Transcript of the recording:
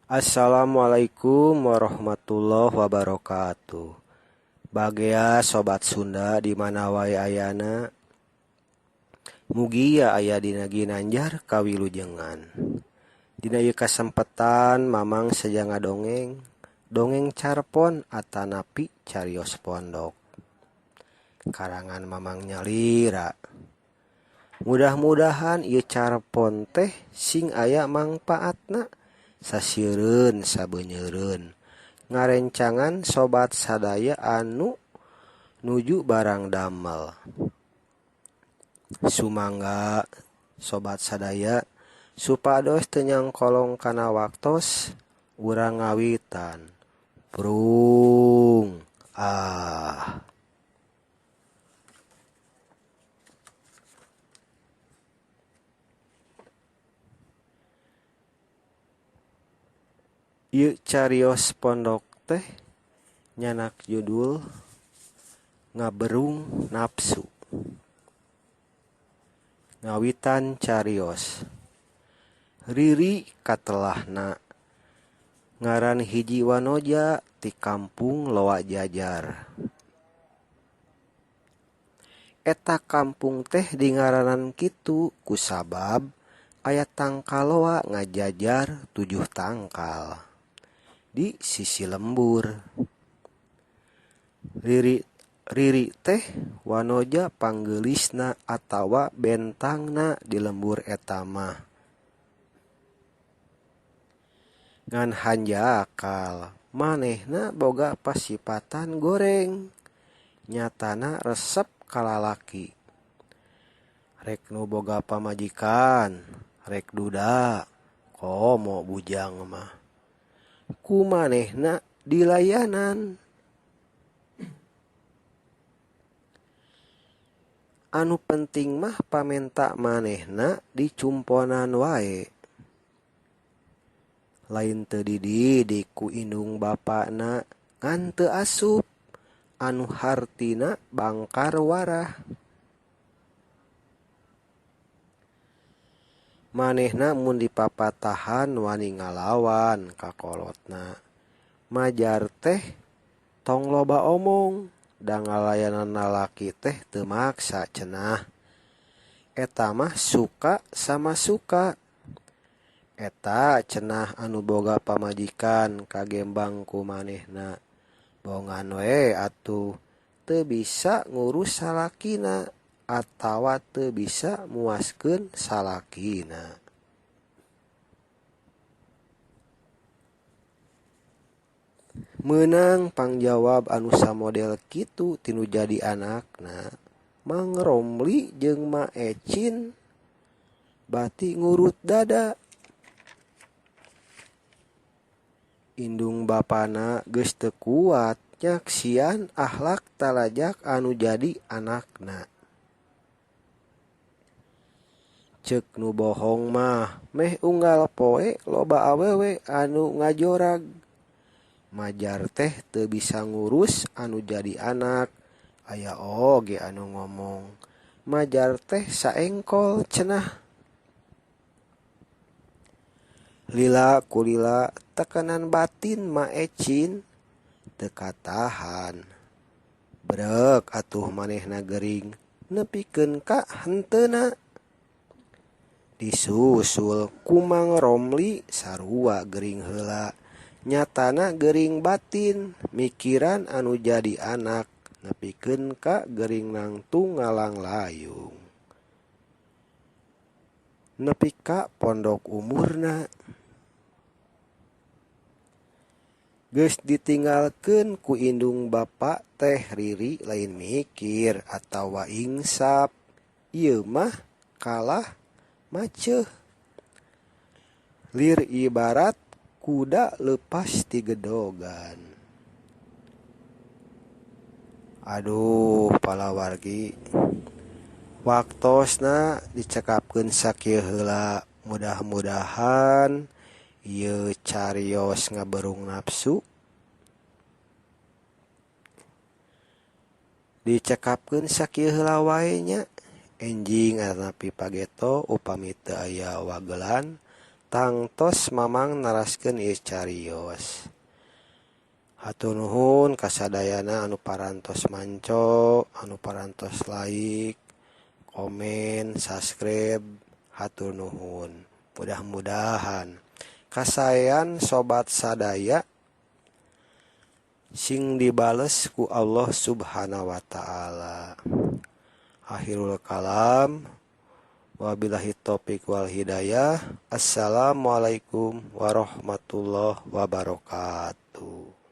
Assalamualaikum warahmatullahi wabarakatuh. Bagea sobat Sunda di mana wae ayana. Mugi aya dina Ginanjar kawilujengan. Dina ieu kasempetan mamang sajanga dongeng. Dongeng carpon atanapi carios pondok. Karangan mamang nyalira. Mudah-mudahan ieu carpon teh sing aya mangpaatna. Sasiereun sabeunyereun ngarencangan sobat sadaya anu nuju barang damel. Sumangga sobat sadaya supados teu nyangkolong kana waktos urang ngawitan. Prung. Ieu carios pondok teh nyanak judul Ngaberung Nafsu. Ngawitan carios. Riri katelahna ngaran hiji wanoja ti kampung Loa Jajar. Eta kampung teh dingaranan kitu kusabab aya tangkal loa ngajajar 7 tangkal di sisi lembur. Riri teh wanoja panggeulisna atawa bentangna di lembur eta mah. Ngan hanjakal manehna boga pasipatan goreng. Nyatana resep kalalaki. Rek nu boga pamajikan, rek duda, komo bujang mah. Ku manehna dilayanan. Anu penting mah pamenta manehna dicumponan wae. Lain teu dididik ku indung bapana ngan teu asup anu hartina bangkar warah. Manehna mun dipapatahan wani ngalawan kakolotna. Majar teh tong loba omong, da ngalayanan lalaki teh teu maksa cenah. Eta mah suka sama suka. Eta cenah anu boga pamajikan kagembang ku manehna. Bongan we atuh teu bisa ngurus salakina atawa teu bisa muaskeun salakina. Meunang pangjawab anu samodel kitu tinu jadi anakna, Mang Romli jeung Ma Ecin bati ngurut dada. Indung bapana geus teu kuat nyaksian akhlak talajak anu jadi anakna. Ceuk nu bohong mah meh unggal poe loba awewe anu ngajorag. Majar teh teu bisa ngurus anu jadi anak. Aya oge anu ngomong, majar teh saengkol cenah. Lila kulila tekanan batin Ma Ecin teu katahan. Brek atuh manehna gering nepikeun ka henteuna. Disusul ku Mang Romli sarua gering heula. Nyatana gering batin mikiran anu jadi anak nepikeun ka gering nangtung ngalang layung. Nepi ka pondok umurna. Geus ditinggalkeun ku indung bapa teh Riri lain mikir atawa ingsap. Ieu mah kalah maceuh. Lir ibarat kuda leupas ti gedogan. Aduh palawargi. Waktosna dicekapkeun sakieu heula. Mudah-mudahan ieu carios ngaberung nafsu dicekapkeun sakieu heula wae nya. Enjing anapi pageto upami teu aya wagelan tangtos mamang naraskeun ieu carios. Hatur nuhun kasadayana anu parantos manco, anu parantos like, komen, subscribe, hatur nuhun. Mudah-mudahan kasayan sobat sadaya sing dibales ku Allah Subhanahu wa taala. Akhirul kalam, wabillahi taufiq wal hidayah. Assalamualaikum warahmatullahi wabarakatuh.